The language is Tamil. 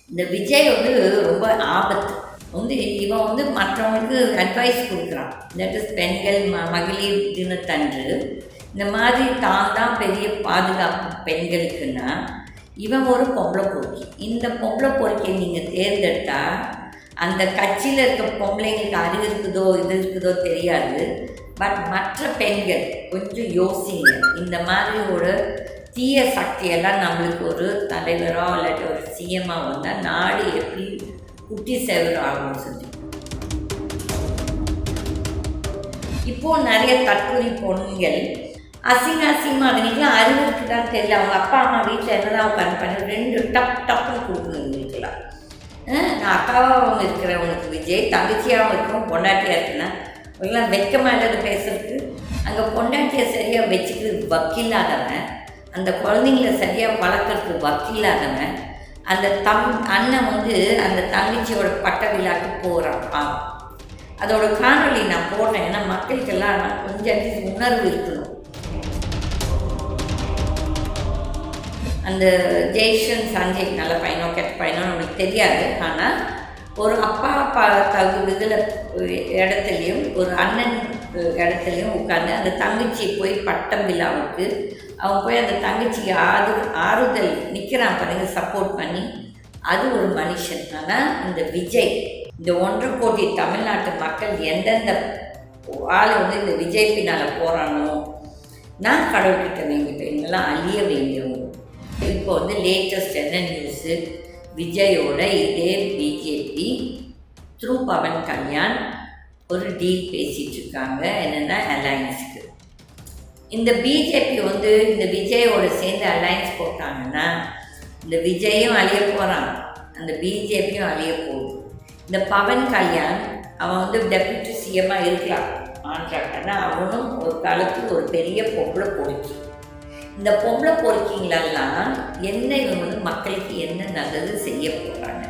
இந்த விஜய் வந்து ரொம்ப ஆபத்து. வந்து இவன் வந்து மற்றவங்களுக்கு அட்வைஸ் கொடுக்குறான். தட் இஸ் பெண்கள் மகளிர் தினத்தன்று இந்த மாதிரி தான் பெரிய பாதுகாப்பு பெண்களுக்குன்னா, இவன் ஒரு பொம்பளை பொறுக்கி. இந்த பொம்பளை பொறுக்கியை நீங்கள் தேர்ந்தெடுத்தால் அந்த கட்சியில் இருக்க பொம்பளைங்களுக்கு அறிவு இருக்குதோ இது இருக்குதோ தெரியாது. பட் மற்ற பெண்கள் கொஞ்சம் யோசிங்க. இந்த மாதிரி ஒரு தீய சக்தியெல்லாம் நம்மளுக்கு ஒரு தலைவரோ இல்லாட்டி ஒரு சிஎம்மாக வந்தால் நாடு எப்படி குட்டி சேவரம் ஆகும்னு சொல்லி. இப்போது நிறைய தற்கொலை பொண்ணுங்கள் அசிங்கமாக அதுங்களுக்குலாம் அறிவு இருக்குதான்னு தெரியல. அவங்க அப்பா அம்மா வீட்டில் என்னதான் உட்காந்து பண்ணி 2 டப்புன்னு கொடுக்குது எங்களுக்கெல்லாம். நான் அக்காவாகவும் இருக்கிறேன் உனக்கு விஜய், தங்கச்சியாகவும் இருக்கும், பொண்டாட்டியாக இருக்குன்னா அவங்களாம் வெட்கமாக இல்லாத பேசுறதுக்கு. அங்கே பொண்டாட்டியை சரியாக வச்சுக்கிறது வக்கில்லாதவன், அந்த குழந்தைங்கள சரியாக வளர்க்குறதுக்கு வக்கில்லாதவன், அந்த அண்ணன் வந்து அந்த தங்கச்சியோட பட்ட விழாக்கு போகிறான். அதோட காணொலி நான் போடுறேன். ஏன்னா மக்களுக்கெல்லாம் கொஞ்சம் உணர்வு இருக்கணும். அந்த ஜெய்ஷன் சஞ்சய் நல்ல பையனோ கெட்ட பையனோ நம்மளுக்கு தெரியாது. ஆனால் ஒரு அப்பா இதில் இடத்துலையும் ஒரு அண்ணன் இடத்துலையும் உட்காந்து அந்த தங்கச்சி போய் பட்டம் விழாவுக்கு அவன் போய் அந்த தங்கச்சிக்கு ஆறுதல் நிற்கிறான் பாருங்க, சப்போர்ட் பண்ணி. அது ஒரு மனுஷன். ஆனால் இந்த விஜய், இந்த 1.5 கோடி தமிழ்நாட்டு மக்கள் எந்தெந்த ஆள் வந்து இந்த விஜய் பின்னால் போகிறானோ, நான் கடவுள்கிட்ட வேண்டிப்பேன் இவங்கெல்லாம் அழிய வேண்டியவங்க. இப்போ வந்து லேட்டஸ்ட் என்ன நியூஸு, விஜயோட இதே பிஜேபி த்ரூ பவன் கல்யாண் ஒரு டீல் பேசிகிட்டு இருக்காங்க. என்னென்னா அலையன்ஸுக்கு. இந்த பிஜேபி வந்து இந்த விஜயோட சேர்ந்து அலையன்ஸ் போட்டாங்கன்னா இந்த விஜயும் அழிய போகிறான், அந்த பிஜேபியும் அழிய போகுது. இந்த பவன் கல்யாண் அவன் வந்து டெப்யூட்டி சிஎம்மாக இருக்கலாம் ஆண்ட்ராக்டர்னா, அவனும் ஒரு காலத்தில் ஒரு பெரிய பொம்பளை பொறுக்கி. இந்த பொம்பளை பொறுக்கிங்களெல்லாம் என்ன இவங்க வந்து மக்களுக்கு என்ன நல்லது செய்ய போகிறாங்க.